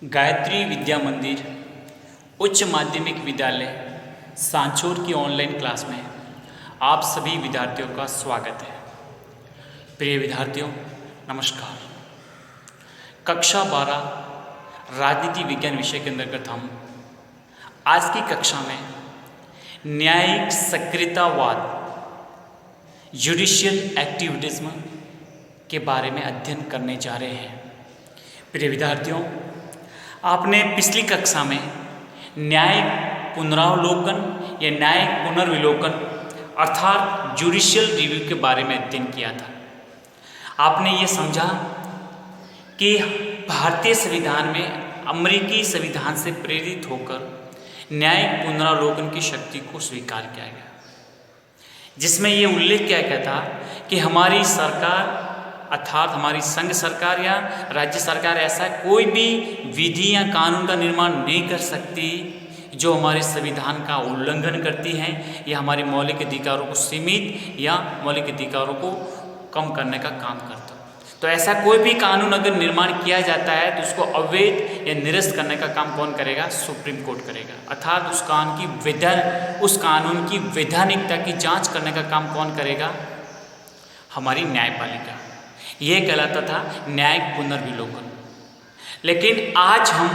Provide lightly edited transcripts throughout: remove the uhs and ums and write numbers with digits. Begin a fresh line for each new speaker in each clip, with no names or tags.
गायत्री विद्या मंदिर उच्च माध्यमिक विद्यालय सांचौर की ऑनलाइन क्लास में आप सभी विद्यार्थियों का स्वागत है। प्रिय विद्यार्थियों, नमस्कार। कक्षा 12 राजनीति विज्ञान विषय के अंतर्गत हम आज की कक्षा में न्यायिक सक्रियतावाद जुडिशियल एक्टिविज्म के बारे में अध्ययन करने जा रहे हैं। प्रिय विद्यार्थियों, आपने पिछली कक्षा में न्यायिक पुनरावलोकन या न्यायिक पुनर्विलोकन अर्थात जुडिशियल रिव्यू के बारे में अध्ययन किया था। आपने ये समझा कि भारतीय संविधान में अमेरिकी संविधान से प्रेरित होकर न्यायिक पुनरावलोकन की शक्ति को स्वीकार किया गया, जिसमें ये उल्लेख किया गया था कि हमारी सरकार अर्थात हमारी संघ सरकार या राज्य सरकार ऐसा कोई भी विधि या कानून का निर्माण नहीं कर सकती जो हमारे संविधान का उल्लंघन करती हैं या हमारे मौलिक अधिकारों को सीमित या मौलिक अधिकारों को कम करने का काम करता। तो ऐसा कोई भी कानून अगर निर्माण किया जाता है तो उसको अवैध या निरस्त करने का काम कौन करेगा? सुप्रीम कोर्ट करेगा। अर्थात उस कानून की वैधानिकता की जांच करने का काम कौन करेगा? हमारी न्यायपालिका। यह कहलाता था न्यायिक पुनर्विलोकन। लेकिन आज हम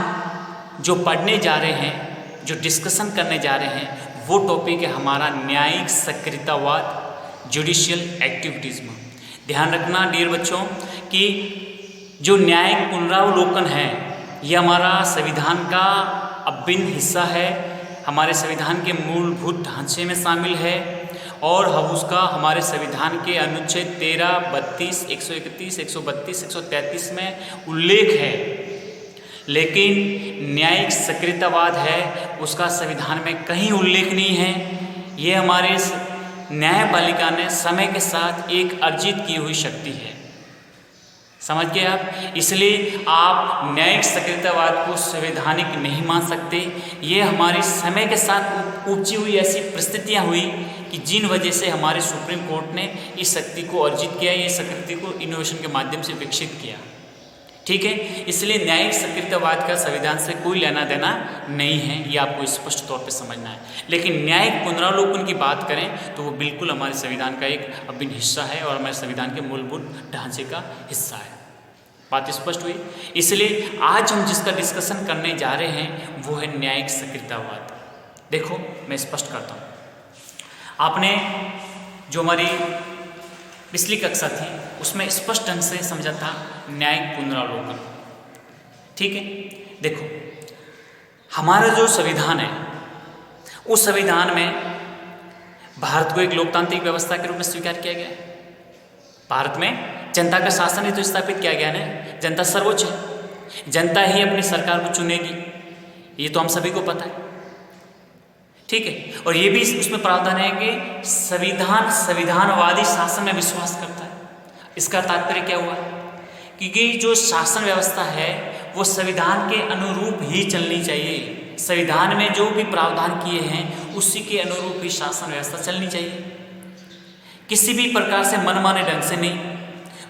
जो पढ़ने जा रहे हैं, जो डिस्कशन करने जा रहे हैं, वो टॉपिक है हमारा न्यायिक सक्रियतावाद जुडिशियल एक्टिविज्म। ध्यान रखना डियर बच्चों कि जो न्यायिक पुनरावलोकन है यह हमारा संविधान का अभिन्न हिस्सा है, हमारे संविधान के मूलभूत ढांचे में शामिल है और हम उसका हमारे संविधान के अनुच्छेद 13, 32, 131, 132, 133 में उल्लेख है। लेकिन न्यायिक सक्रियतावाद है उसका संविधान में कहीं उल्लेख नहीं है। ये हमारे न्यायपालिका ने समय के साथ एक अर्जित की हुई शक्ति है। समझ गए आप? इसलिए आप न्यायिक सक्रियतावाद को संवैधानिक नहीं मान सकते। ये हमारे समय के साथ उपजी हुई ऐसी परिस्थितियाँ हुई कि जिन वजह से हमारे सुप्रीम कोर्ट ने इस शक्ति को अर्जित किया, ये शक्ति को इनोवेशन के माध्यम से विकसित किया। ठीक है, इसलिए न्यायिक सक्रियतावाद का संविधान से कोई लेना देना नहीं है, ये आपको स्पष्ट तौर पे समझना है। लेकिन न्यायिक पुनरावलोकन की बात करें तो वो बिल्कुल हमारे संविधान का एक अभिन्न हिस्सा है और हमारे संविधान के मूलभूत ढांचे का हिस्सा है। बात स्पष्ट हुई? इसलिए आज हम जिसका डिस्कशन करने जा रहे हैं वो है न्यायिक सक्रियतावाद। देखो, मैं स्पष्ट करता हूँ। आपने जो हमारी पिछली कक्षा थी उसमें स्पष्ट ढंग से समझा था न्यायिक पुनरावलोकन। ठीक है, देखो हमारा जो संविधान है उस संविधान में भारत को एक लोकतांत्रिक व्यवस्था के रूप में स्वीकार किया गया है। भारत में जनता का शासन ही तो स्थापित किया गया ना। जनता सर्वोच्च है, जनता ही अपनी सरकार को चुनेगी, ये तो हम सभी को पता है। ठीक है, और ये भी उसमें प्रावधान है कि संविधानवादी शासन में विश्वास करता है। इसका तात्पर्य क्या हुआ? क्योंकि जो शासन व्यवस्था है वो संविधान के अनुरूप ही चलनी चाहिए। संविधान में जो भी प्रावधान किए हैं उसी के अनुरूप ही शासन व्यवस्था चलनी चाहिए, किसी भी प्रकार से मनमाने ढंग से नहीं।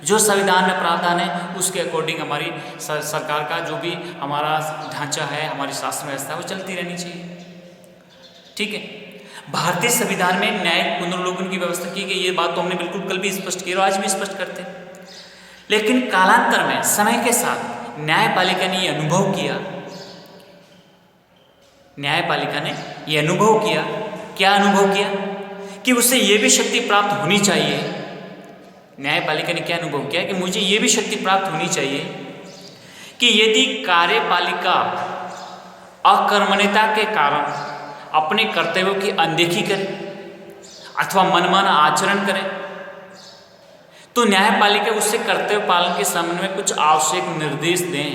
जो संविधान में प्रावधान है उसके अकॉर्डिंग हमारी सरकार का जो भी हमारा ढांचा है, हमारी शासन व्यवस्था, वो चलती रहनी चाहिए। ठीक है, भारतीय संविधान में न्यायिक पुनर्विलोकन की व्यवस्था की गई। ये बात तो हमने बिल्कुल कल भी स्पष्ट की और आज भी स्पष्ट करते हैं। लेकिन कालांतर में समय के साथ न्यायपालिका ने ये अनुभव किया, क्या अनुभव किया कि उसे ये भी शक्ति प्राप्त होनी चाहिए। न्यायपालिका ने क्या अनुभव किया कि मुझे ये भी शक्ति प्राप्त होनी चाहिए कि यदि कार्यपालिका अकर्मण्यता के कारण अपने कर्तव्यों की अनदेखी करे अथवा मनमाना आचरण करे तो न्यायपालिका उससे कर्तव्य पालन के संबंध में कुछ आवश्यक निर्देश दें।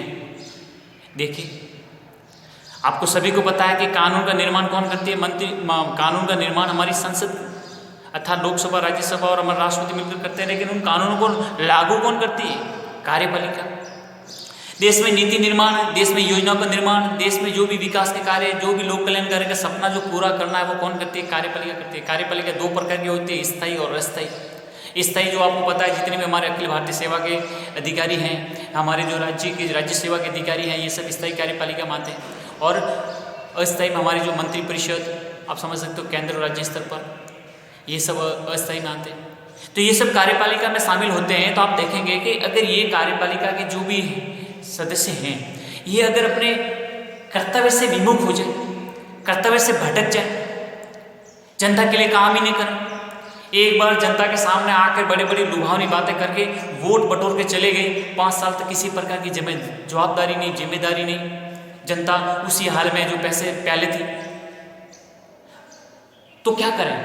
देखिए, आपको सभी को पता है कि कानून का निर्माण कौन करती है? कानून का निर्माण हमारी संसद अर्थात लोकसभा, राज्यसभा और हमारे राष्ट्रपति मिलकर करते हैं। लेकिन उन कानूनों को लागू कौन करती है? कार्यपालिका। देश में नीति निर्माण, देश में योजनाओं का निर्माण, देश में जो भी विकास के कार्य, जो भी लोक कल्याण कार्य का सपना जो पूरा करना है वो कौन करती है? कार्यपालिका करती है। कार्यपालिका दो प्रकार की होती है, स्थायी और अस्थायी। स्थायी जो आपको पता है जितने भी हमारे अखिल भारतीय सेवा के अधिकारी हैं, हमारे जो राज्य सेवा के अधिकारी हैं, ये सब स्थायी कार्यपालिका में आते हैं। और अस्थायी में हमारी जो मंत्री परिषद, आप समझ सकते हो केंद्र और राज्य स्तर पर, ये सब अस्थायी में आते हैं। तो ये सब कार्यपालिका में शामिल होते हैं। तो आप देखेंगे कि अगर ये कार्यपालिका के जो भी सदस्य हैं, ये अगर अपने कर्तव्य से विमुख हो जाए, कर्तव्य से भटक जाए, जनता के लिए काम ही नहीं करें, एक बार जनता के सामने आकर बड़ी बड़ी लुभावनी बातें करके वोट बटोर के चले गए, 5 साल तक किसी प्रकार की जवाबदारी नहीं, जिम्मेदारी नहीं, जनता उसी हाल में जो पैसे प्याले थी, तो क्या करें?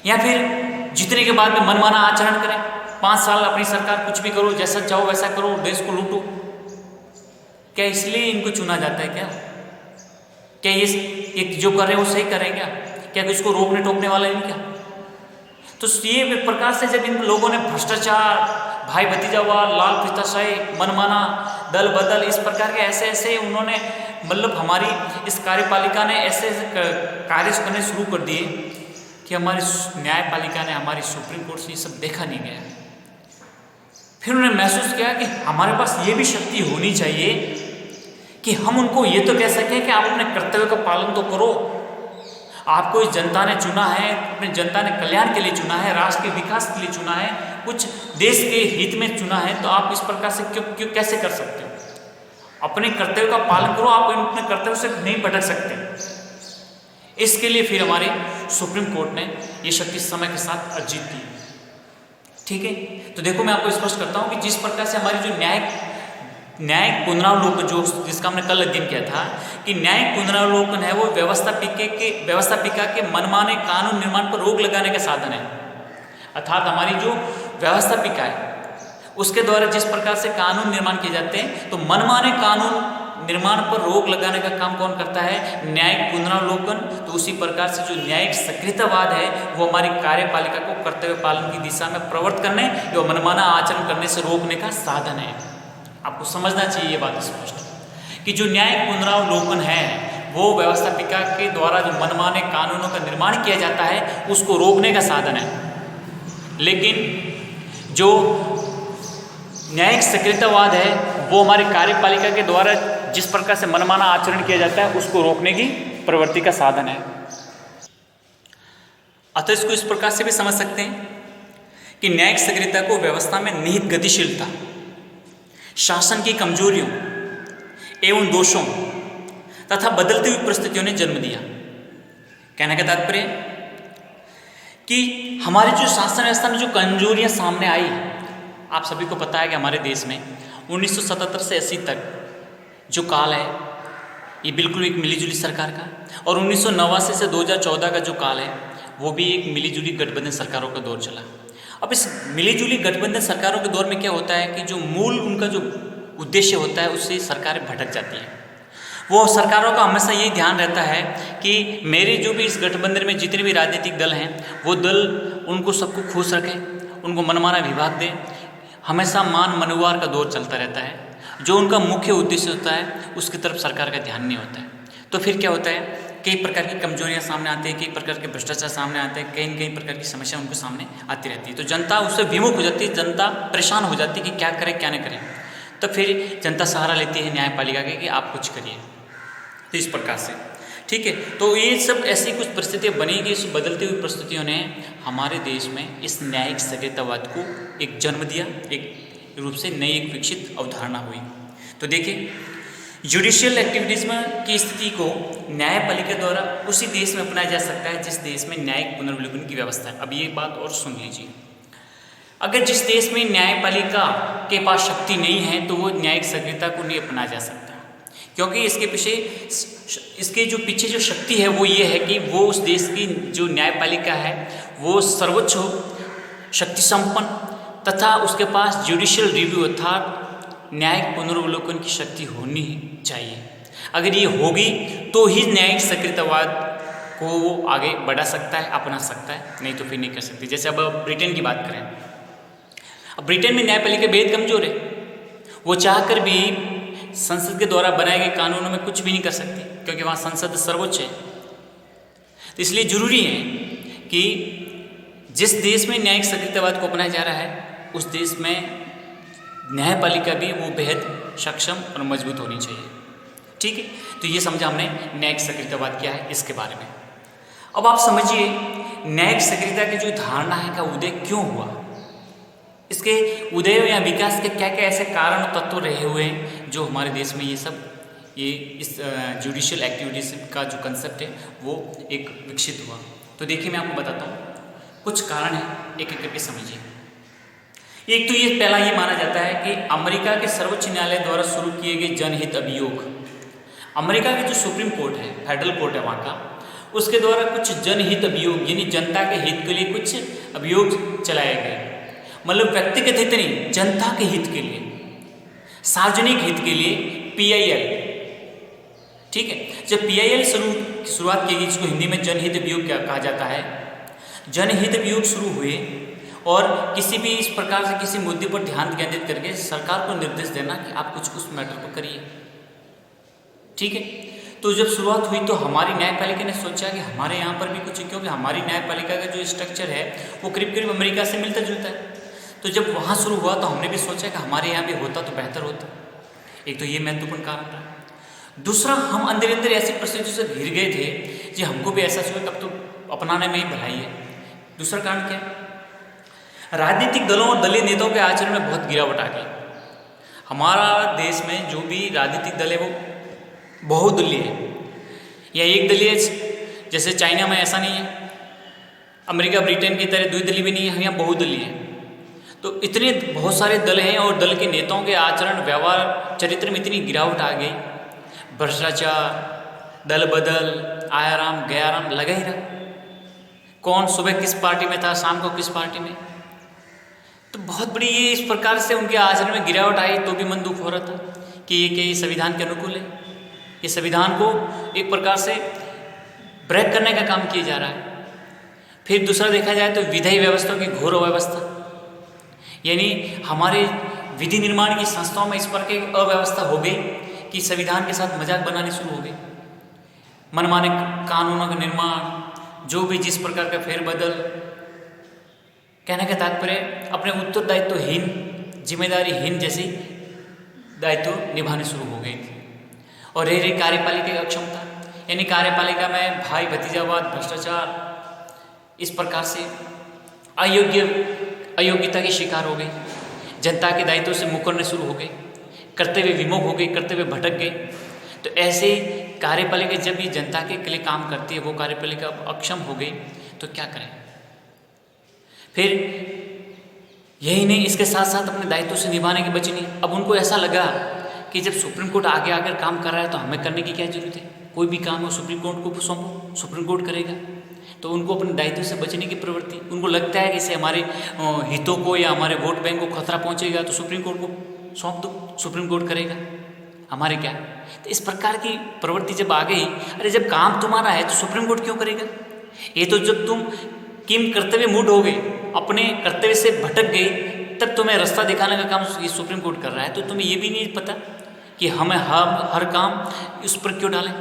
या फिर जीतने के बाद में मनमाना आचरण करें, 5 साल अपनी सरकार कुछ भी करो, जैसा चाहो वैसा करो, देश को लूटो। क्या इसलिए इनको चुना जाता है क्या? क्या ये जो कर रहे हैं वो सही कर रहे हैं क्या इसको रोकने टोकने वाला है क्या? तो ये प्रकार से जब इन लोगों ने भ्रष्टाचार, भाई भतीजावाद, लाल फीताशाही, मनमाना, दल बदल, इस प्रकार के ऐसे उन्होंने मतलब हमारी इस कार्यपालिका ने ऐसे कार्य करने शुरू कर दिए कि हमारी न्यायपालिका ने, हमारी सुप्रीम कोर्ट से ये सब देखा नहीं गया। फिर उन्होंने महसूस किया कि हमारे पास ये भी शक्ति होनी चाहिए कि हम उनको ये तो कह सकें कि आप अपने कर्तव्य का पालन तो करो। आपको इस जनता ने चुना है, अपने जनता ने कल्याण के लिए चुना है, राष्ट्र के विकास के लिए चुना है, कुछ देश के हित में चुना है, तो आप इस प्रकार से क्यों कैसे कर सकते हो? अपने कर्तव्य का पालन करो, आप अपने कर्तव्य से नहीं भटक सकते। इसके लिए फिर हमारे सुप्रीम कोर्ट ने ये शक्ति समय के साथ अर्जित की। ठीक है, तो देखो मैं आपको स्पष्ट करता हूँ कि जिस प्रकार से हमारी जो न्यायिक पुनरावलोकन, जो जिसका हमने कल अध्ययन किया था कि न्यायिक पुनरावलोकन है वो व्यवस्थापिका के मनमाने कानून निर्माण पर रोक लगाने का साधन है। अर्थात हमारी जो व्यवस्थापिका है उसके द्वारा जिस प्रकार से कानून निर्माण किए जाते हैं, तो मनमाने कानून निर्माण पर रोक लगाने का काम कौन करता है? न्यायिक पुनरावलोकन। तो उसी प्रकार से जो न्यायिक सक्रियतावाद है वो हमारी कार्यपालिका को कर्तव्य पालन की दिशा में प्रवृत्त करने या मनमाना आचरण करने से रोकने का साधन है। आपको समझना चाहिए ये बात स्पष्ट कि जो न्यायिक पुनरावलोकन है वो व्यवस्थापिका के द्वारा जो मनमाने कानूनों का निर्माण किया जाता है उसको रोकने का साधन है। लेकिन जो न्यायिक सक्रियतावाद है वो हमारी कार्यपालिका के द्वारा जिस प्रकार से मनमाना आचरण किया जाता है उसको रोकने की प्रवृत्ति का साधन है। अतः इसको इस प्रकार से भी समझ सकते हैं कि न्यायिक सक्रियता को व्यवस्था में निहित गतिशीलता, शासन की कमजोरियों एवं दोषों तथा बदलती हुई परिस्थितियों ने जन्म दिया। कहने का तात्पर्य कि हमारी जो शासन व्यवस्था में जो कमजोरियां सामने आई, आप सभी को पता है कि हमारे देश में 1977 से 80 तक जो काल है ये बिल्कुल एक मिलीजुली सरकार का, और 1989 से 2014 का जो काल है वो भी एक मिलीजुली गठबंधन सरकारों का दौर चला। अब इस मिलीजुली गठबंधन सरकारों के दौर में क्या होता है कि जो मूल उनका जो उद्देश्य होता है उससे सरकारें भटक जाती हैं। वो सरकारों का हमेशा यही ध्यान रहता है कि मेरे जो भी इस गठबंधन में जितने भी राजनीतिक दल हैं वो दल उनको सबको खुश रखें, उनको मनमाना विभाग दें, हमेशा मान मनुवार का दौर चलता रहता है। जो उनका मुख्य उद्देश्य होता है उसकी तरफ सरकार का ध्यान नहीं होता है। तो फिर क्या होता है, कई प्रकार की कमजोरियां सामने आती हैं, कई प्रकार के भ्रष्टाचार सामने आते हैं, कई प्रकार की समस्या उनको सामने आती रहती है। तो जनता उससे विमुख हो जाती है, जनता परेशान हो जाती है कि क्या करें क्या नहीं करें। तो फिर जनता सहारा लेती है न्यायपालिका के कि आप कुछ करिए। तो इस प्रकार से ठीक है, तो ये सब ऐसी कुछ परिस्थितियाँ बनी कि इस बदलती हुई परिस्थितियों ने हमारे देश में इस न्यायिक सक्रियतावाद को एक जन्म दिया, एक रूप से नई एक विकसित अवधारणा हुई। तो देखिए, जुडिशियल एक्टिविटीज़ की स्थिति को न्यायपालिका द्वारा उसी देश में अपनाया जा सकता है जिस देश में न्यायिक पुनर्विलोकन की व्यवस्था है। अब ये बात और सुन लीजिए, अगर जिस देश में न्यायपालिका के पास शक्ति नहीं है तो वो न्यायिक सक्रियता को नहीं अपनाया जा सकता, क्योंकि इसके जो पीछे जो शक्ति है वो ये है कि वो उस देश की जो न्यायपालिका है वो सर्वोच्च हो, शक्ति संपन्न, तथा उसके पास जुडिशियल रिव्यू अर्थात न्यायिक पुनर्विलोकन की शक्ति होनी चाहिए। अगर ये होगी तो ही न्यायिक सक्रियतावाद को वो आगे बढ़ा सकता है, अपना सकता है, नहीं तो फिर नहीं कर सकती। जैसे अब ब्रिटेन की बात करें, अब ब्रिटेन में न्यायपालिका बेहद कमजोर है, वो चाहकर भी संसद के द्वारा बनाए गए कानूनों में कुछ भी नहीं कर सकती, क्योंकि वहाँ संसद सर्वोच्च है। तो इसलिए जरूरी है कि जिस देश में न्यायिक सक्रियतावाद को अपनाया जा रहा है उस देश में न्यायपालिका भी वो बेहद सक्षम और मजबूत होनी चाहिए। ठीक है, तो ये समझा हमने न्यायिक सक्रियतावाद क्या है इसके बारे में। अब आप समझिए न्यायिक सक्रियता की जो धारणा है का उदय क्यों हुआ, इसके उदय या विकास के क्या क्या ऐसे कारण और तत्व रहे हुए हैं जो हमारे देश में ये इस जुडिशियल एक्टिविटीज का जो कंसेप्ट है वो एक विकसित हुआ। तो देखिए मैं आपको बताता हूँ कुछ कारण है, एक एक करके समझिए। एक तो ये पहला ये माना जाता है कि अमेरिका के सर्वोच्च न्यायालय द्वारा शुरू किए गए जनहित अभियोग, अमेरिका के जो सुप्रीम कोर्ट है, फेडरल कोर्ट है वहाँ का, उसके द्वारा कुछ जनहित अभियोग यानी जनता के हित के लिए कुछ अभियोग चलाए गए। मतलब व्यक्तिगत हित नहीं, जनता के हित के लिए, सार्वजनिक हित के लिए PIL। ठीक है, जब PIL शुरुआत की गई, जिसको हिंदी में जनहित अभियोग क्या कहा जाता है, जनहित अभियोग शुरू हुए और किसी भी इस प्रकार से किसी मुद्दे पर ध्यान केंद्रित करके सरकार को निर्देश देना कि आप कुछ उस मैटर को करिए। ठीक है, तो जब शुरुआत हुई तो हमारी न्यायपालिका ने सोचा कि हमारे यहाँ पर भी कुछ, क्योंकि हमारी न्यायपालिका का जो स्ट्रक्चर है वो करीब करीब अमेरिका से मिलता जुलता है। तो जब वहाँ शुरू हुआ तो हमने भी सोचा कि हमारे यहाँ भी होता तो बेहतर होता। एक तो ये महत्वपूर्ण कारण था। दूसरा, हम अंदर अंदर ऐसी परिस्थितियों से घिर गए थे कि हमको भी ऐसा सोचा अब तो अपनाने में ही भलाई है। दूसरा कारण क्या, राजनीतिक दलों और दलीय नेताओं के आचरण में बहुत गिरावट आ गई। हमारा देश में जो भी राजनीतिक दल है वो बहुदलीय है या एक दलीय, जैसे चाइना में ऐसा नहीं है, अमेरिका ब्रिटेन की तरह द्विदलीय भी नहीं है, यहाँ बहुदलीय है। तो इतने बहुत सारे दल हैं और दल के नेताओं के आचरण व्यवहार चरित्र में इतनी गिरावट आ गई, भ्रष्टाचार, दल बदल, आयाराम गयाराम लगा ही रहा। कौन सुबह किस पार्टी में था, शाम को किस पार्टी में, तो बहुत बड़ी ये इस प्रकार से उनके आचरण में गिरावट आई। तो भी मन दुख हो रहा था कि ये संविधान के अनुकूल है, ये संविधान को एक प्रकार से ब्रेक करने का काम किया जा रहा है। फिर दूसरा देखा जाए तो विधायी व्यवस्था की घोर अव्यवस्था, यानी हमारे विधि निर्माण की संस्थाओं में इस प्रकार की अव्यवस्था हो गई कि संविधान के साथ मजाक बनाने शुरू हो गए। मनमाने कानूनों का निर्माण, जो भी जिस प्रकार का फेरबदल, कहने का तात्पर्य अपने उत्तरदायित्वहीन, जिम्मेदारीहीन जैसी दायित्व निभाने शुरू हो गए थे। और रही कार्यपालिका की अक्षमता, यानी कार्यपालिका में भाई भतीजावाद, भ्रष्टाचार, इस प्रकार से अयोग्यता के शिकार हो गए, जनता के दायित्व से मुकरने शुरू हो गए, कर्तव्य विमुख हो गए, कर्तव्य भटक गए। तो ऐसे कार्यपालिका जब ये जनता के लिए काम करती है, वो कार्यपालिका अक्षम हो गई तो क्या करें। फिर यही नहीं, इसके साथ साथ अपने दायित्व से निभाने की बची नहीं। अब उनको ऐसा लगा कि जब सुप्रीम कोर्ट आगे आकर काम कर रहा है तो हमें करने की क्या जरूरत है, कोई भी काम हो सुप्रीम कोर्ट को सौंपो, सुप्रीम कोर्ट करेगा। तो उनको अपने दायित्व से बचने की प्रवृत्ति, उनको लगता है कि इससे हमारे हितों को या हमारे वोट बैंक को खतरा पहुंचेगा तो सुप्रीम कोर्ट को सौंप दो, सुप्रीम कोर्ट करेगा, हमारे क्या। तो इस प्रकार की प्रवृत्ति जब आ गई, अरे जब काम तुम्हारा है तो सुप्रीम कोर्ट क्यों करेगा। ये तो जब तुम किम कर्तव्य मूड हो गए, अपने कर्तव्य से भटक गए, तब तुम्हें रास्ता दिखाने का काम ये सुप्रीम कोर्ट कर रहा है। तो तुम्हें ये भी नहीं पता कि हमें हर काम उस पर क्यों डालें।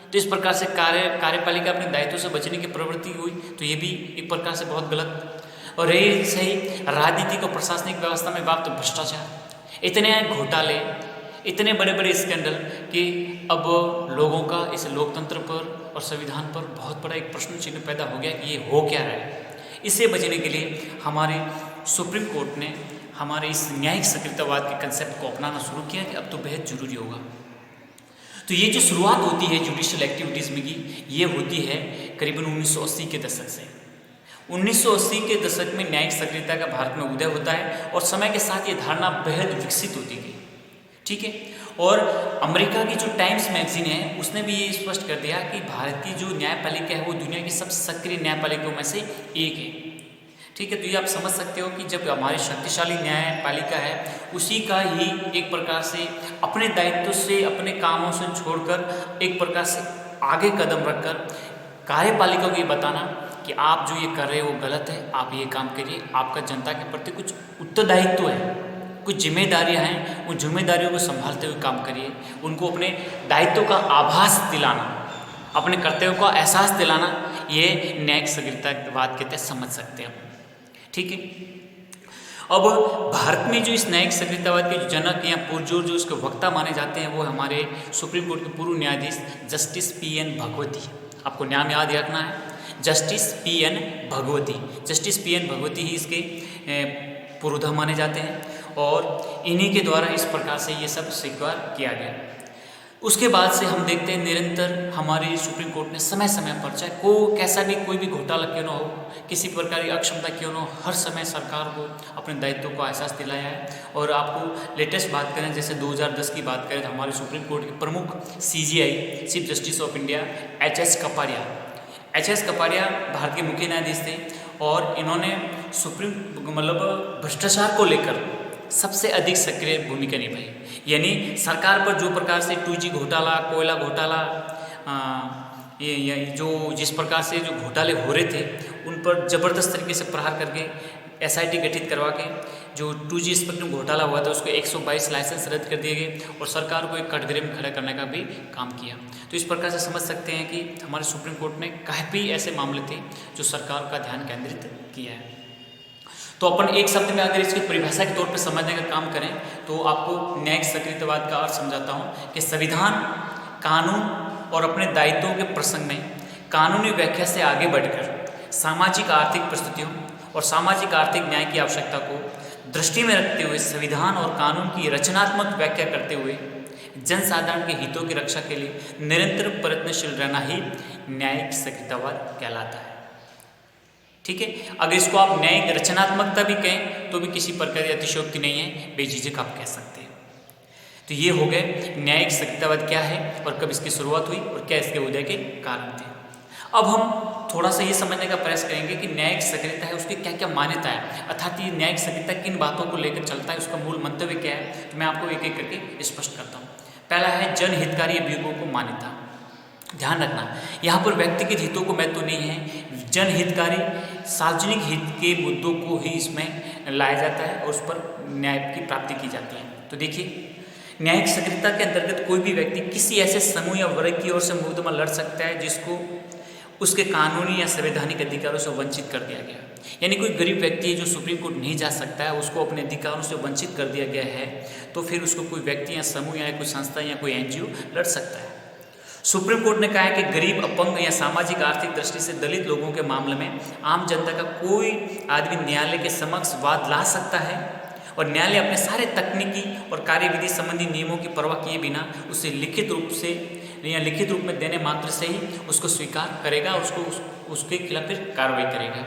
तो इस प्रकार से कार्यपालिका अपने दायित्व से बचने की प्रवृत्ति हुई, तो ये भी एक प्रकार से बहुत गलत। और रही सही राजनीतिक और प्रशासनिक व्यवस्था में बात, तो भ्रष्टाचार, इतने घोटाले, इतने बड़े बड़े स्कैंडल कि अब लोगों का इस लोकतंत्र पर और संविधान पर बहुत बड़ा एक प्रश्न चिन्ह पैदा हो गया कि ये हो क्या रहा है। इससे बचने के लिए हमारे सुप्रीम कोर्ट ने हमारे इस न्यायिक सक्रियतावाद के कंसेप्ट को अपनाना शुरू किया कि अब तो बेहद जरूरी होगा। तो ये जो शुरुआत होती है जुडिशियल एक्टिविटीज़ में की, ये होती है करीबन 1980 के दशक से। 1980 के दशक में न्यायिक सक्रियता का भारत में उदय होता है और समय के साथ ये धारणा बेहद विकसित होती गई। ठीक है, और अमेरिका की जो टाइम्स मैगजीन है उसने भी ये स्पष्ट कर दिया कि भारत की जो न्यायपालिका है वो दुनिया की सबसे सक्रिय न्यायपालिकाओं में से एक है। ठीक है, तो ये आप समझ सकते हो कि जब हमारी शक्तिशाली न्यायपालिका है उसी का ही एक प्रकार से अपने दायित्व से, अपने कामों से छोड़कर एक प्रकार से आगे कदम रखकर कार्यपालिका को ये बताना कि आप जो ये कर रहे हो वो गलत है, आप ये काम करिए, आपका जनता के प्रति कुछ उत्तरदायित्व है, कुछ जिम्मेदारियां हैं, उन जिम्मेदारियों को संभालते हुए काम करिए। उनको अपने दायित्व का आभास दिलाना, अपने कर्तव्यों का एहसास दिलाना, ये न्यायिक सक्रियतावाद के तहत समझ सकते हैं हम। ठीक है, अब भारत में जो इस न्यायिक सक्रियतावाद के जो जनक या पुरजोर जो उसके वक्ता माने जाते हैं वो हमारे सुप्रीम कोर्ट के पूर्व न्यायाधीश जस्टिस PN भगवती। आपको नाम याद रखना है, justice PN Bhagwati. Justice PN Bhagwati ही इसके पुरोधा माने जाते हैं और इन्हीं के द्वारा इस प्रकार से ये सब स्वीकार किया गया। उसके बाद से हम देखते हैं निरंतर हमारी सुप्रीम कोर्ट ने समय समय पर चाहे कैसा भी कोई भी घोटाला क्यों ना हो, किसी प्रकार की अक्षमता क्यों ना हो, हर समय सरकार को अपने दायित्व को एहसास दिलाया है। और आपको लेटेस्ट बात करें, जैसे 2010 की बात करें तो हमारे सुप्रीम कोर्ट के प्रमुख CJI chief justice of India HS Kapadia Bharat के मुख्य न्यायाधीश थे और इन्होंने सुप्रीम भ्रष्टाचार को लेकर सबसे अधिक सक्रिय भूमिका निभाई। यानी सरकार पर जो प्रकार से 2G घोटाला, कोयला घोटाला, ये जो जिस प्रकार से जो घोटाले हो रहे थे उन पर ज़बरदस्त तरीके से प्रहार करके SIT गठित करवा के जो 2G स्पेक्ट्रम घोटाला हुआ था उसको 122 लाइसेंस रद्द कर दिए गए और सरकार को एक कटघरे में खड़ा करने का भी काम किया। तो इस प्रकार से समझ सकते हैं कि हमारे सुप्रीम कोर्ट ने काफ़ी ऐसे मामले थे जो सरकार का ध्यान केंद्रित किया है। तो अपन एक शब्द में अगर इसकी परिभाषा के तौर पर समझने का काम करें तो आपको न्यायिक सक्रियतावाद का अर्थ समझाता हूँ कि संविधान, कानून और अपने दायित्वों के प्रसंग में कानूनी व्याख्या से आगे बढ़कर सामाजिक आर्थिक परिस्थितियों और सामाजिक आर्थिक न्याय की आवश्यकता को दृष्टि में रखते हुए संविधान और कानून की रचनात्मक व्याख्या करते हुए जनसाधारण के हितों की रक्षा के लिए निरंतर प्रयत्नशील रहना ही न्यायिक सक्रियतावाद कहलाता है। ठीक है, अगर इसको आप न्यायिक रचनात्मकता भी कहें तो भी किसी प्रकार की अतिशयोक्ति नहीं है, बेझिझक आप कह सकते हैं। तो ये हो गए न्यायिक सक्रियतावाद क्या है और कब इसकी शुरुआत हुई और क्या इसके उदय के कारण थे। अब हम थोड़ा सा ये समझने का प्रयास करेंगे कि न्यायिक सक्रियता है उसकी क्या क्या मान्यता है, अर्थात ये न्यायिक सक्रियता किन बातों को लेकर चलता है, उसका मूल मंतव्य क्या है। तो मैं आपको एक एक करके स्पष्ट करता हूँ। पहला है जनहितकारी अभियोगों को मान्यता। ध्यान रखना, यहाँ पर व्यक्तिगत हितों को महत्व नहीं है, जनहितकारी सार्वजनिक हित के मुद्दों को ही इसमें लाया जाता है और उस पर न्याय की प्राप्ति की जाती है। तो देखिए, न्यायिक सक्रियता के अंतर्गत कोई भी व्यक्ति किसी ऐसे समूह या वर्ग की ओर से मुकदमा लड़ सकता है जिसको उसके कानूनी या संवैधानिक अधिकारों से वंचित कर दिया गया। यानी कोई गरीब व्यक्ति है जो सुप्रीम कोर्ट नहीं जा सकता है, उसको अपने अधिकारों से वंचित कर दिया गया है, तो फिर उसको कोई व्यक्ति या समूह या कोई संस्था या कोई NGO लड़ सकता है। सुप्रीम कोर्ट ने कहा है कि गरीब, अपंग या सामाजिक आर्थिक दृष्टि से दलित लोगों के मामले में आम जनता का कोई आदमी न्यायालय के समक्ष वाद ला सकता है और न्यायालय अपने सारे तकनीकी और कार्यविधि संबंधी नियमों की परवाह किए बिना उसे लिखित रूप में देने मात्र से ही उसको स्वीकार करेगा, उसके खिलाफ फिर कार्रवाई करेगा।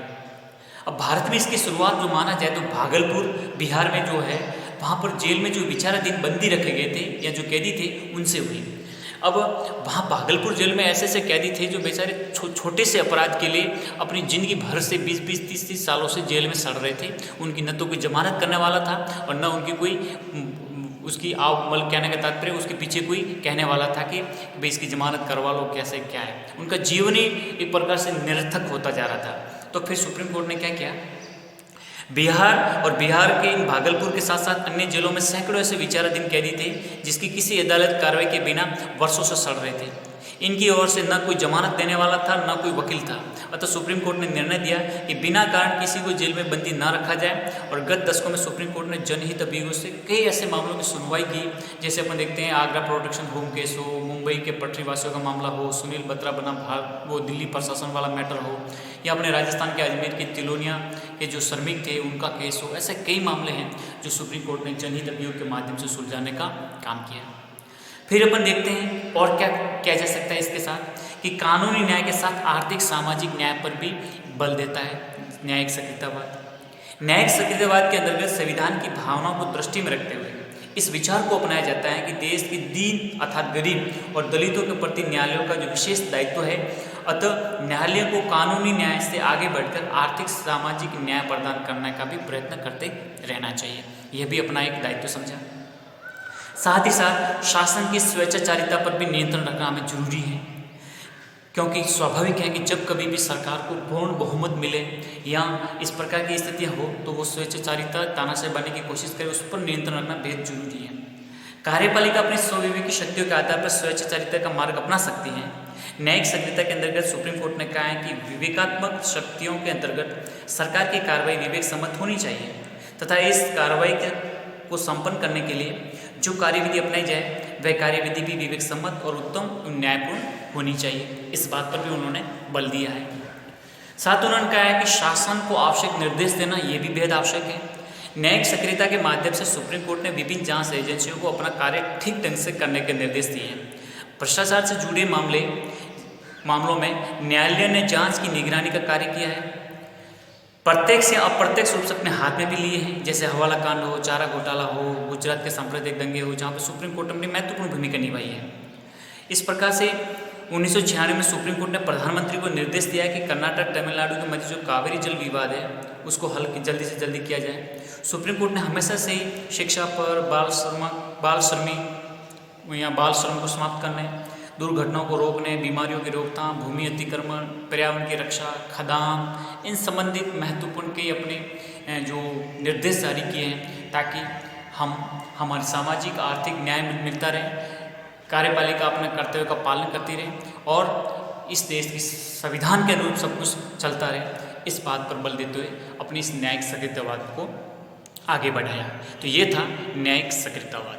अब भारत में इसकी शुरुआत जो माना जाए तो भागलपुर बिहार में जो है वहाँ पर जेल में जो विचाराधीन बंदी रखे गए थे या जो कैदी थे उनसे हुई। अब वहाँ भागलपुर जेल में ऐसे कैदी थे जो बेचारे छोटे से अपराध के लिए अपनी ज़िंदगी भर से 20-20, 30-30 सालों से जेल में सड़ रहे थे। उनकी न तो कोई जमानत करने वाला था और न उनकी कोई उसकी कहने का तात्पर्य उसके पीछे कोई कहने वाला था कि भाई इसकी जमानत करवा लो, कैसे क्या है। उनका जीवन ही एक प्रकार से निरर्थक होता जा रहा था। तो फिर सुप्रीम कोर्ट ने क्या किया, बिहार के इन भागलपुर के साथ साथ अन्य जेलों में सैकड़ों ऐसे विचाराधीन कैदी थे जिसकी किसी अदालत कार्रवाई के बिना वर्षों से सड़ रहे थे। इनकी ओर से न कोई जमानत देने वाला था न कोई वकील था। अतः सुप्रीम कोर्ट ने निर्णय दिया कि बिना कारण किसी को जेल में बंदी न रखा जाए। और गत दशकों में सुप्रीम कोर्ट ने जनहित अभियोगों से कई ऐसे मामलों की सुनवाई की, जैसे अपन देखते हैं आगरा प्रोटेक्शन होम केस हो, मुंबई के पटरीवासियों का मामला हो, सुनील बत्रा बनाम वो दिल्ली प्रशासन वाला मैटर हो, या अपने राजस्थान के अजमेर के तिलोनिया के जो श्रमिक थे उनका केस हो। ऐसे कई मामले हैं जो सुप्रीम कोर्ट ने जनहित अभियोग के माध्यम से सुलझाने का काम किया। फिर अपन देखते हैं और क्या किया जा सकता है इसके साथ कि कानूनी न्याय के साथ आर्थिक सामाजिक न्याय पर भी बल देता है न्यायिक सक्रियतावाद। न्यायिक सक्रियतावाद के अंतर्गत संविधान की भावनाओं को दृष्टि में रखते हुए इस विचार को अपनाया जाता है कि देश के दीन अर्थात गरीब और दलितों के प्रति न्यायालयों का जो विशेष दायित्व है, अतः न्यायालय को कानूनी न्याय से आगे बढ़कर आर्थिक सामाजिक न्याय प्रदान करने का भी प्रयत्न करते रहना चाहिए। यह भी अपना एक दायित्व समझा। साथ ही साथ शासन की स्वेच्छाचारिता पर भी नियंत्रण रखना हमें जरूरी है, क्योंकि स्वाभाविक है कि जब कभी भी सरकार को पूर्ण बहुमत मिले या इस प्रकार की स्थितियां हो तो वो स्वेच्छाचारिता तानाशाही बनने की कोशिश करे, उस पर नियंत्रण रखना बेहद जरूरी है। कार्यपालिका अपनी स्वविवेकी शक्तियों के आधार पर स्वेच्छाचारिता का मार्ग अपना सकती है, न्यायिक सक्रियता के अंतर्गत सुप्रीम कोर्ट ने कहा है कि विवेकात्मक शक्तियों के अंतर्गत सरकार की कार्रवाई विवेक सम्मत होनी चाहिए तथा इस कार्रवाई को संपन्न करने के लिए जो कार्यविधि अपनाई जाए वह कार्यविधि भी विवेक सम्मत और उत्तम एवं न्यायपूर्ण होनी चाहिए। इस बात पर भी उन्होंने बल दिया है। साथ उन्होंने कहा है कि शासन को आवश्यक निर्देश देना ये भी बेहद आवश्यक है। न्यायिक सक्रियता के माध्यम से सुप्रीम कोर्ट ने विभिन्न जांच एजेंसियों को अपना कार्य ठीक ढंग से करने के निर्देश दिए हैं। भ्रष्टाचार से जुड़े मामलों में न्यायालय ने जांच की निगरानी का कार्य किया है। प्रत्यक्ष से अप्रत्यक्ष रूप से अपने हाथ में भी लिए हैं, जैसे हवाला कांड हो, चारा घोटाला हो, गुजरात के सांप्रदायिक दंगे हो, जहाँ पर सुप्रीम कोर्ट ने अपनी महत्वपूर्ण भूमिका निभाई है। इस प्रकार से 1996 में सुप्रीम कोर्ट ने प्रधानमंत्री को निर्देश दिया है कि कर्नाटक तमिलनाडु के मध्य जो कावेरी जल विवाद है उसको हल जल्दी से जल्दी किया जाए। सुप्रीम कोर्ट ने हमेशा से ही शिक्षा पर बाल श्रम को समाप्त करने, दुर्घटनाओं को रोकने, बीमारियों की रोकथाम, भूमि अतिक्रमण, पर्यावरण की रक्षा, खदान, इन संबंधित महत्वपूर्ण के अपने जो निर्देश जारी किए हैं ताकि हमारे सामाजिक आर्थिक न्याय मिलता रहे, कार्यपालिका अपने कर्तव्य का पालन करती रहे और इस देश की संविधान के अनुरूप सब कुछ चलता रहे। इस बात पर बल देते हुए अपनी इस न्यायिक सक्रियतावाद को आगे बढ़ाया। तो ये था न्यायिक सक्रियतावाद।